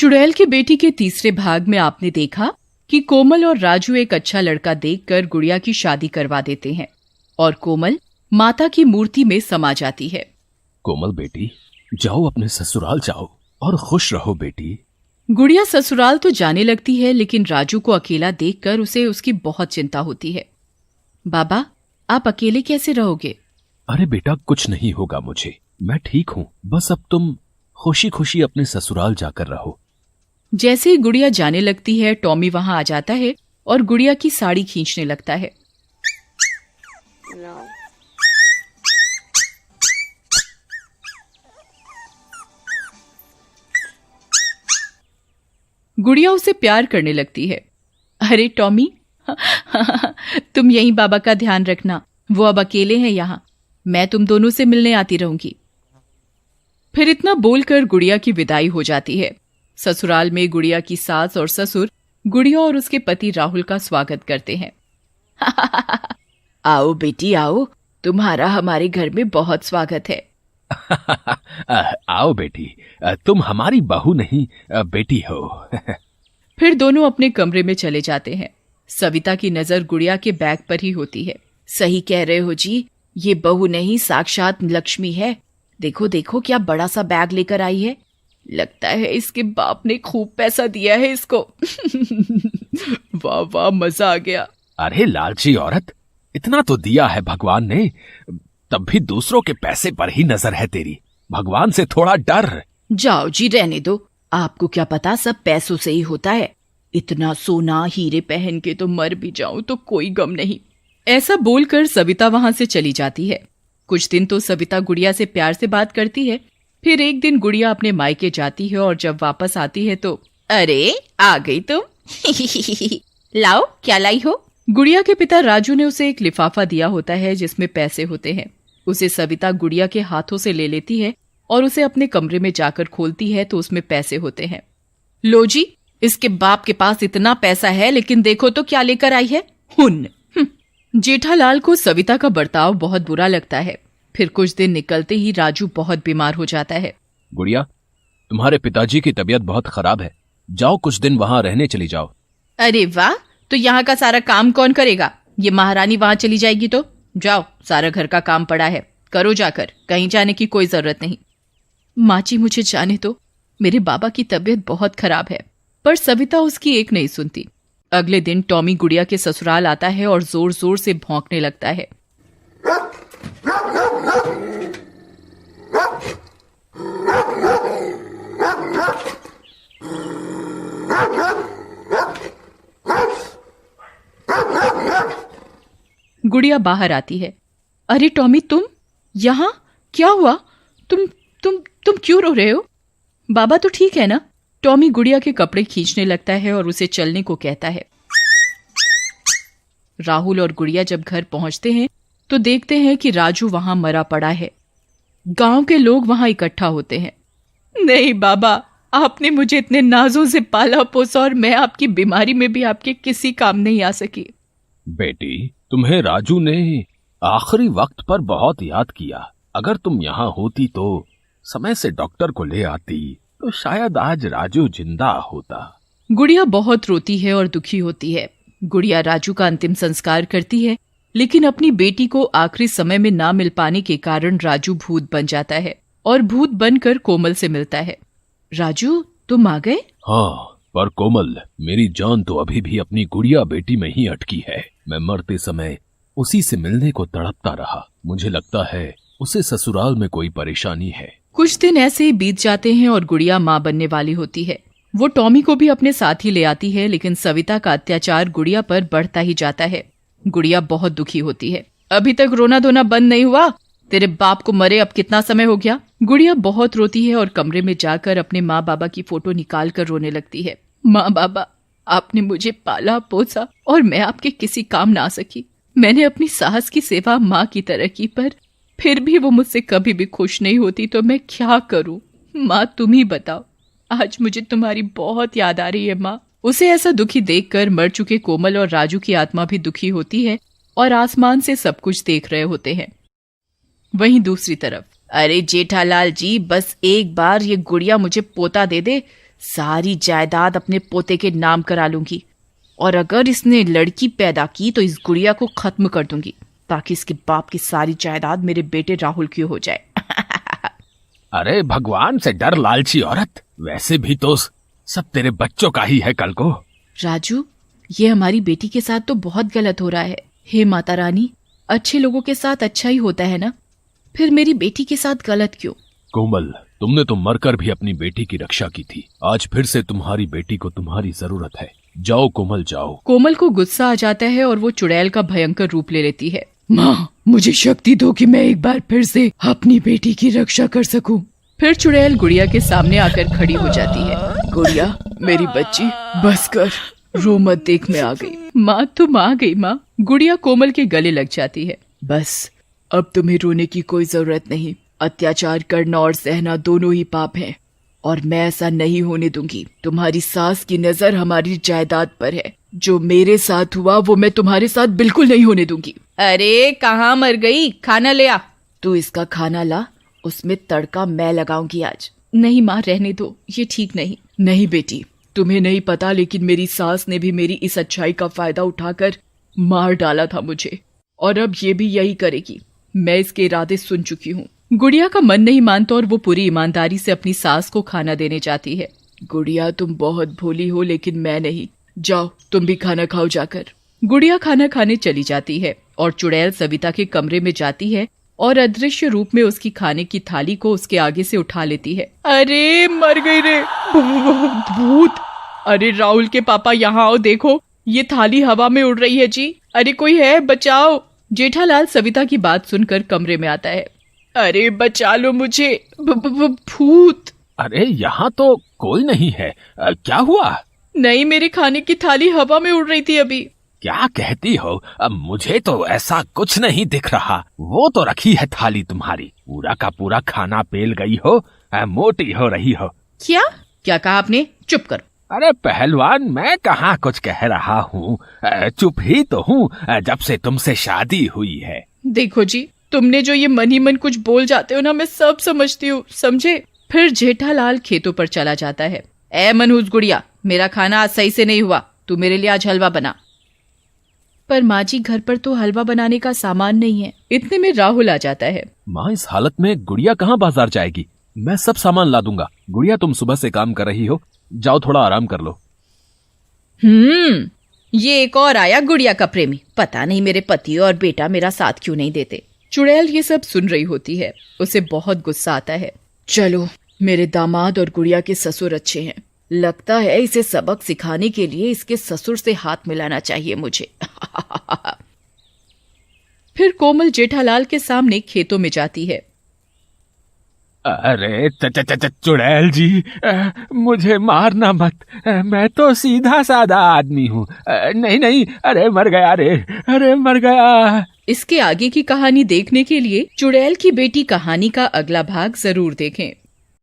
चुड़ैल की बेटी के तीसरे भाग में आपने देखा कि कोमल और राजू एक अच्छा लड़का देखकर गुड़िया की शादी करवा देते हैं और कोमल माता की मूर्ति में समा जाती है। कोमल बेटी, जाओ अपने ससुराल जाओ और खुश रहो बेटी। गुड़िया ससुराल तो जाने लगती है, लेकिन राजू को अकेला देखकर उसे उसकी बहुत चिंता होती है। बाबा, आप अकेले कैसे रहोगे? अरे बेटा, कुछ नहीं होगा मुझे, मैं ठीक हूँ। बस अब तुम खुशी खुशी अपने ससुराल जाकर रहो। जैसे ही गुड़िया जाने लगती है, टॉमी वहां आ जाता है और गुड़िया की साड़ी खींचने लगता है। गुड़िया उसे प्यार करने लगती है। अरे टॉमी, तुम यहीं बाबा का ध्यान रखना, वो अब अकेले हैं यहाँ, मैं तुम दोनों से मिलने आती रहूंगी। फिर इतना बोलकर गुड़िया की विदाई हो जाती है। ससुराल में गुड़िया की सास और ससुर गुड़िया और उसके पति राहुल का स्वागत करते हैं। आओ बेटी आओ, तुम्हारा हमारे घर में बहुत स्वागत है। आओ बेटी, तुम हमारी बहू नहीं बेटी हो। फिर दोनों अपने कमरे में चले जाते हैं। सविता की नजर गुड़िया के बैग पर ही होती है। सही कह रहे हो जी, ये बहू नहीं साक्षात लक्ष्मी है। देखो देखो क्या बड़ा सा बैग लेकर आई है, लगता है इसके बाप ने खूब पैसा दिया है इसको। वाह वाह, मजा आ गया। अरे लालची औरत, इतना तो दिया है भगवान ने, तब भी दूसरों के पैसे पर ही नजर है तेरी। भगवान से थोड़ा डर। जाओ जी, रहने दो, आपको क्या पता सब पैसों से ही होता है। इतना सोना हीरे पहन के तो मर भी जाऊं तो कोई गम नहीं। ऐसा बोलकर सविता वहां से चली जाती है। कुछ दिन तो सविता गुड़िया से प्यार से बात करती है। फिर एक दिन गुड़िया अपने मायके जाती है और जब वापस आती है तो अरे आ गई तुम। लाओ, क्या लाई हो? गुड़िया के पिता राजू ने उसे एक लिफाफा दिया होता है जिसमें पैसे होते हैं। उसे सविता गुड़िया के हाथों से ले लेती है और उसे अपने कमरे में जाकर खोलती है तो उसमें पैसे होते हैं। लो जी, इसके बाप के पास इतना पैसा है, लेकिन देखो तो क्या लेकर आई है, हुन। जेठालाल को सविता का बर्ताव बहुत बुरा लगता है। फिर कुछ दिन निकलते ही राजू बहुत बीमार हो जाता है। गुड़िया, तुम्हारे पिताजी की तबीयत बहुत खराब है, जाओ कुछ दिन वहां रहने चली जाओ। अरे वाह, तो यहाँ का सारा काम कौन करेगा? ये महारानी वहां चली जाएगी तो जाओ, सारा घर का काम पड़ा है, करो जाकर, कहीं जाने की कोई जरूरत नहीं। माची, मुझे जाने दो, मेरे बाबा की तबीयत बहुत खराब है। पर सविता उसकी एक नहीं सुनती। अगले दिन टॉमी गुड़िया के ससुराल आता है और जोर जोर से भौंकने लगता है। गुड़िया बाहर आती है। अरे टॉमी, तुम यहाँ? क्या हुआ? तुम क्यों रो रहे हो? बाबा तो ठीक है ना? टॉमी गुड़िया के कपड़े खींचने लगता है और उसे चलने को कहता है। राहुल और गुड़िया जब घर पहुंचते हैं तो देखते हैं कि राजू वहां मरा पड़ा है। गांव के लोग वहां इकट्ठा होते हैं। नहीं बाबा, आपने मुझे इतने नाजों से पाला पोसा और मैं आपकी बीमारी में भी आपके किसी काम नहीं आ सकी। बेटी, तुम्हें राजू ने आखिरी वक्त पर बहुत याद किया। अगर तुम यहाँ होती तो समय से डॉक्टर को ले आती तो शायद आज राजू जिंदा होता। गुड़िया बहुत रोती है और दुखी होती है। गुड़िया राजू का अंतिम संस्कार करती है, लेकिन अपनी बेटी को आखिरी समय में ना मिल पाने के कारण राजू भूत बन जाता है और भूत बनकर कोमल से मिलता है। राजू, तुम आ गए? हाँ, पर कोमल, मेरी जान तो अभी भी अपनी गुड़िया बेटी में ही अटकी है। मैं मरते समय उसी से मिलने को तड़पता रहा। मुझे लगता है उसे ससुराल में कोई परेशानी है। कुछ दिन ऐसे ही बीत जाते हैं और गुड़िया माँ बनने वाली होती है। वो टॉमी को भी अपने साथ ही ले आती है, लेकिन सविता का अत्याचार गुड़िया पर बढ़ता ही जाता है। गुड़िया बहुत दुखी होती है। अभी तक रोना धोना बंद नहीं हुआ? तेरे बाप को मरे अब कितना समय हो गया? गुड़िया बहुत रोती है और कमरे में जाकर अपने माँ बाबा की फोटो निकाल कर रोने लगती है। माँ बाबा, आपने मुझे पाला पोसा और मैं आपके किसी काम ना आ सकी। मैंने अपनी सास की सेवा माँ की तरह की, पर फिर भी वो मुझसे कभी भी खुश नहीं होती, तो मैं क्या करूं? माँ, तुम ही बताओ। आज मुझे तुम्हारी बहुत याद आ रही है माँ। उसे ऐसा दुखी देखकर मर चुके कोमल और राजू की आत्मा भी दुखी होती है और आसमान से सब कुछ देख रहे होते हैं। वहीं दूसरी तरफ, अरे जेठालाल जी, बस एक बार ये गुड़िया मुझे पोता दे दे, सारी जायदाद अपने पोते के नाम करा लूंगी, और अगर इसने लड़की पैदा की तो इस गुड़िया को खत्म कर दूंगी, ताकि इसके बाप की सारी जायदाद मेरे बेटे राहुल की हो जाए। अरे भगवान से डर लालची औरत, वैसे भी तो सब तेरे बच्चों का ही है कल को। राजू, ये हमारी बेटी के साथ तो बहुत गलत हो रहा है। हे माता रानी, अच्छे लोगों के साथ अच्छा ही होता है ना, फिर मेरी बेटी के साथ गलत क्यों? कोमल, तुमने तो मरकर भी अपनी बेटी की रक्षा की थी, आज फिर से तुम्हारी बेटी को तुम्हारी जरूरत है। जाओ कोमल, जाओ। कोमल को गुस्सा आ जाता है और वो चुड़ैल का भयंकर रूप ले लेती है। माँ, मुझे शक्ति दो कि मैं एक बार फिर से अपनी बेटी की रक्षा कर सकूं। फिर चुड़ैल गुड़िया के सामने आकर खड़ी हो जाती है। गुड़िया, मेरी बच्ची, बस कर, रो मत, देख मैं आ गई। माँ, तुम आ गई माँ। गुड़िया कोमल के गले लग जाती है। बस, अब तुम्हें रोने की कोई जरूरत नहीं। अत्याचार करना और सहना दोनों ही पाप हैं, और मैं ऐसा नहीं होने दूंगी। तुम्हारी सास की नजर हमारी जायदाद पर है। जो मेरे साथ हुआ वो मैं तुम्हारे साथ बिल्कुल नहीं होने दूंगी। अरे कहाँ मर गई, खाना ले आ। तू इसका खाना ला, उसमें तड़का मैं लगाऊंगी आज। नहीं माँ, रहने दो, ये ठीक नहीं। नहीं बेटी, तुम्हें नहीं पता, लेकिन मेरी सास ने भी मेरी इस अच्छाई का फायदा उठाकर मार डाला था मुझे, और अब ये भी यही करेगी। मैं इसके इरादे सुन चुकी हूँ। गुड़िया का मन नहीं मानता और वो पूरी ईमानदारी से अपनी सास को खाना देने जाती है। गुड़िया, तुम बहुत भोली हो, लेकिन मैं नहीं। जाओ, तुम भी खाना खाओ जाकर। गुड़िया खाना खाने चली जाती है और चुड़ैल सविता के कमरे में जाती है और अदृश्य रूप में उसकी खाने की थाली को उसके आगे से उठा लेती है। अरे मर गई रे भूत! अरे राहुल के पापा, यहाँ आओ, देखो ये थाली हवा में उड़ रही है जी। अरे कोई है, बचाओ। जेठालाल सविता की बात सुनकर कमरे में आता है। अरे बचा लो मुझे, भूत! अरे यहाँ तो कोई नहीं है, क्या हुआ? नहीं, मेरे खाने की थाली हवा में उड़ रही थी अभी। क्या कहती हो? अब मुझे तो ऐसा कुछ नहीं दिख रहा। वो तो रखी है थाली तुम्हारी, पूरा का पूरा खाना पेल गई हो, मोटी हो रही हो। क्या कहा आपने? चुप करो। अरे पहलवान, मैं कहाँ कुछ कह रहा हूँ, चुप ही तो हूँ जब से तुमसे शादी हुई है। देखो जी, तुमने जो ये मन ही मन कुछ बोल जाते हो ना, मैं सब समझती हूँ, समझे? फिर जेठालाल खेतों पर चला जाता है। ए मनहूस गुड़िया, मेरा खाना आज सही से नहीं हुआ, तू मेरे लिए आज हलवा बना। पर माँ जी, घर पर तो हलवा बनाने का सामान नहीं है। इतने में राहुल आ जाता है। माँ, इस हालत में गुड़िया कहाँ बाजार जाएगी? मैं सब सामान ला दूंगा। गुड़िया, तुम सुबह से काम कर रही हो, जाओ थोड़ा आराम कर लो। ये एक और आया गुड़िया का प्रेमी। पता नहीं मेरे पति और बेटा मेरा साथ क्यों नहीं देते। चुड़ैल ये सब सुन रही होती है, उसे बहुत गुस्सा आता है। चलो, मेरे दामाद और गुड़िया के ससुर अच्छे हैं, लगता है इसे सबक सिखाने के लिए इसके ससुर से हाथ मिलाना चाहिए मुझे। फिर कोमल जेठालाल के सामने खेतों में जाती है। अरे चुड़ैल जी, मुझे मारना मत, मैं तो सीधा साधा आदमी हूँ। नहीं नहीं, अरे मर गया रे, अरे मर गया। इसके आगे की कहानी देखने के लिए चुड़ैल की बेटी कहानी का अगला भाग जरूर देखें।